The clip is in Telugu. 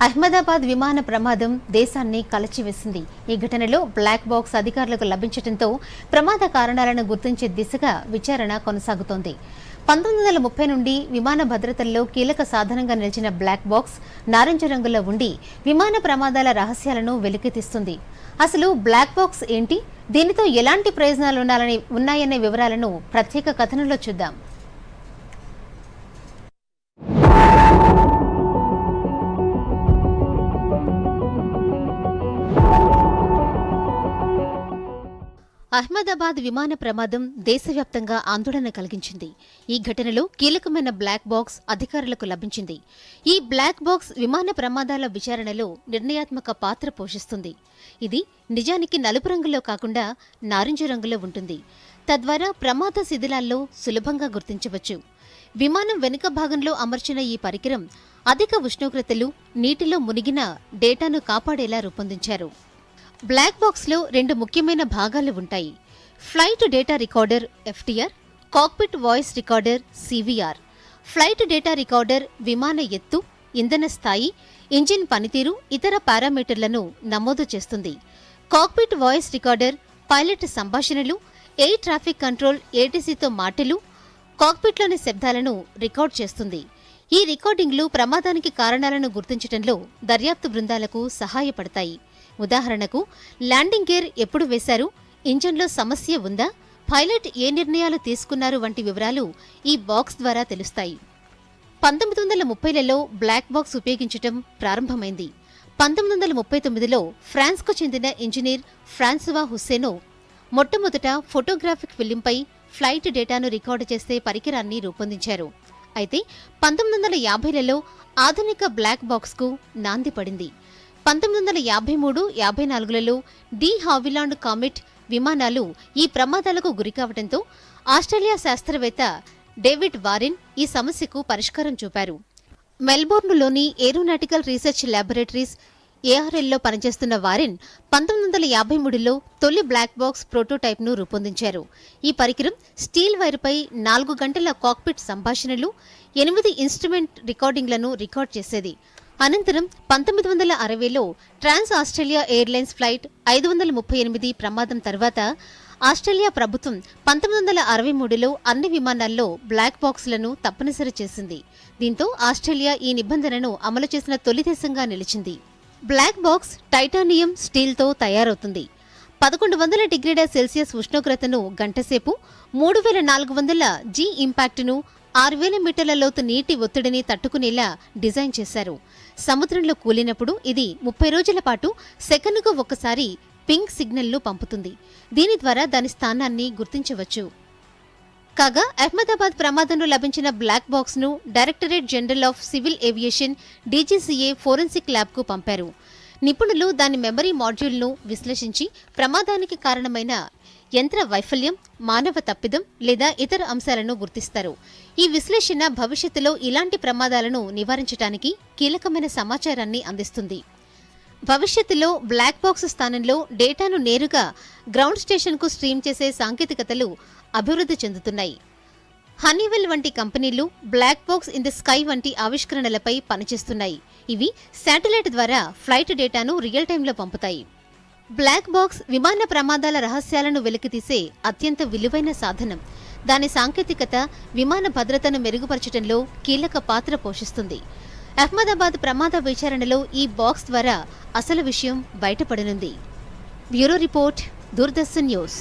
అహ్మదాబాద్ విమాన ప్రమాదం దేశాన్ని కలచివేసింది. ఈ ఘటనలో బ్లాక్ బాక్స్ అధికారులకు లభించడంతో ప్రమాద కారణాలను గుర్తించే దిశగా విచారణ కొనసాగుతోంది. 1930 నుండి విమాన భద్రతల్లో కీలక సాధనంగా నిలిచిన బ్లాక్ బాక్స్ నారింజ రంగులో ఉండి విమాన ప్రమాదాల రహస్యాలను వెలికితీస్తుంది. అసలు బ్లాక్ బాక్స్ ఏంటి, దీనితో ఎలాంటి ప్రయోజనాలు ఉన్నాయనే వివరాలను ప్రత్యేక కథనంలో చూద్దాం. అహ్మదాబాద్ విమాన ప్రమాదం దేశవ్యాప్తంగా ఆందోళన కలిగించింది. ఈ ఘటనలో కీలకమైన బ్లాక్ బాక్స్ అధికారులకు లభించింది. ఈ బ్లాక్ బాక్స్ విమాన ప్రమాదాల విచారణలో నిర్ణయాత్మక పాత్ర పోషిస్తుంది. ఇది నిజానికి నలుపు రంగులో కాకుండా నారింజ రంగులో ఉంటుంది. తద్వారా ప్రమాద శిథిలాల్లో సులభంగా గుర్తించవచ్చు. విమానం వెనుక భాగంలో అమర్చిన ఈ పరికరం అధిక ఉష్ణోగ్రతలు, నీటిలో మునిగిన డేటాను కాపాడేలా రూపొందించారు. బ్లాక్ బాక్స్లో రెండు ముఖ్యమైన భాగాలు ఉంటాయి: flight data recorder FTR, cockpit voice recorder CVR. Flight data recorder విమాన ఎత్తు, ఇంధన స్థాయి, ఇంజిన్ పనితీరు, ఇతర పారామీటర్లను నమోదు చేస్తుంది. కాక్పిట్ వాయిస్ రికార్డర్ పైలట్ సంభాషణలు, ఎయిర్ ట్రాఫిక్ కంట్రోల్ ఏటీసీతో మాటలు, కాక్పిట్లోని శబ్దాలను రికార్డ్ చేస్తుంది. ఈ రికార్డింగ్లు ప్రమాదానికి కారణాలను గుర్తించడంలో దర్యాప్తు బృందాలకు సహాయపడతాయి. ఉదాహరణకు, ల్యాండింగ్ గేర్ ఎప్పుడు వేశారు, ఇంజన్లో సమస్య ఉందా, పైలట్ ఏ నిర్ణయాలు తీసుకున్నారు వంటి వివరాలు ఈ బాక్స్ ద్వారా తెలుస్తాయి. 1930లలో బ్లాక్ బాక్స్ ఉపయోగించటం ప్రారంభమైంది. 1939లో ఫ్రాన్స్కు చెందిన ఇంజనీర్ ఫ్రాన్సువా హుస్సేనో మొట్టమొదట ఫోటోగ్రాఫిక్ ఫిలింపై ఫ్లైట్ డేటాను రికార్డు చేసే పరికరాన్ని రూపొందించారు. అయితే 1950లలో ఆధునిక బ్లాక్ బాక్స్కు నాంది పడింది. 1953-54లలో డి హావిలాండ్ కామెట్ విమానాలు ఈ ప్రమాదాలకు గురికావడంతో ఆస్ట్రేలియా శాస్త్రవేత్త డేవిడ్ వారెన్ ఈ సమస్యకు పరిష్కారం చూపారు. మెల్బోర్న్లోని ఏరోనాటికల్ రీసెర్చ్ ల్యాబొరేటరీస్ ఏఆర్ఎల్లో పనిచేస్తున్న వారెన్ 1953లో తొలి బ్లాక్ బాక్స్ ప్రోటోటైప్ను రూపొందించారు. ఈ పరికరం స్టీల్ వైర్పై 4 గంటల కాక్పిట్ సంభాషణలు, 8 ఇన్స్ట్రుమెంట్ రికార్డింగ్లను రికార్డ్ చేసేది. అనంతరం 1960లో ట్రాన్స్ ఆస్ట్రేలియా ఎయిర్లైన్స్ ఫ్లైట్ 538 ప్రమాదం తర్వాత ఆస్ట్రేలియా ప్రభుత్వం 1963లో అన్ని విమానాల్లో బ్లాక్ బాక్స్లను తప్పనిసరి చేసింది. దీంతో ఆస్ట్రేలియా ఈ నిబంధనను అమలు చేసిన తొలి దేశంగా నిలిచింది. బ్లాక్ బాక్స్ టైటానియం స్టీల్తో తయారవుతుంది. 1100 డిగ్రీల సెల్సియస్ ఉష్ణోగ్రతను గంటసేపు, 3400 జీ ఇంపాక్ట్ను, 6000 మీటర్ల లోతు నీటి ఒత్తిడిని తట్టుకునేలా డిజైన్ చేశారు. సముద్రంలో కూలినప్పుడు ఇది 30 రోజుల పాటు సెకనుకు ఒకసారి పింక్ సిగ్నల్ను పంపుతుంది. దీని ద్వారా దాని స్థానాన్ని గుర్తించవచ్చు. కాగా అహ్మదాబాద్ ప్రమాదంలో లభించిన బ్లాక్ బాక్స్ ను directorate general of civil aviation DGCA forensic ల్యాబ్కు పంపారు. నిపుణులు దాని మెమరీ మాడ్యూల్ను విశ్లేషించి ప్రమాదానికి కారణమైన యంత్ర వైఫల్యం, మానవ తప్పిదం లేదా ఇతర అంశాలను గుర్తిస్తారు. ఈ విశ్లేషణ భవిష్యత్తులో ఇలాంటి ప్రమాదాలను నివారించడానికి కీలకమైన సమాచారాన్ని అందిస్తుంది. భవిష్యత్తులో బ్లాక్ బాక్స్ స్థానంలో డేటాను నేరుగా గ్రౌండ్ స్టేషన్కు స్ట్రీమ్ చేసే సాంకేతికతలు అభివృద్ధి చెందుతున్నాయి. హనీవెల్ వంటి కంపెనీలు black box in the sky వంటి ఆవిష్కరణలపై పనిచేస్తున్నాయి. ఇవి శాటిలైట్ ద్వారా ఫ్లైట్ డేటాను రియల్ టైంలో పంపుతాయి. బ్లాక్ బాక్స్ విమాన ప్రమాదాల రహస్యాలను వెలికితీసే అత్యంత విలువైన సాధనం. దాని సాంకేతికత విమాన భద్రతను మెరుగుపరచడంలో కీలక పాత్ర పోషిస్తుంది. అహ్మదాబాద్ ప్రమాద విచారణలో ఈ బాక్స్ ద్వారా అసలు విషయం బయటపడనుంది. Bureau report, Doordarshan news.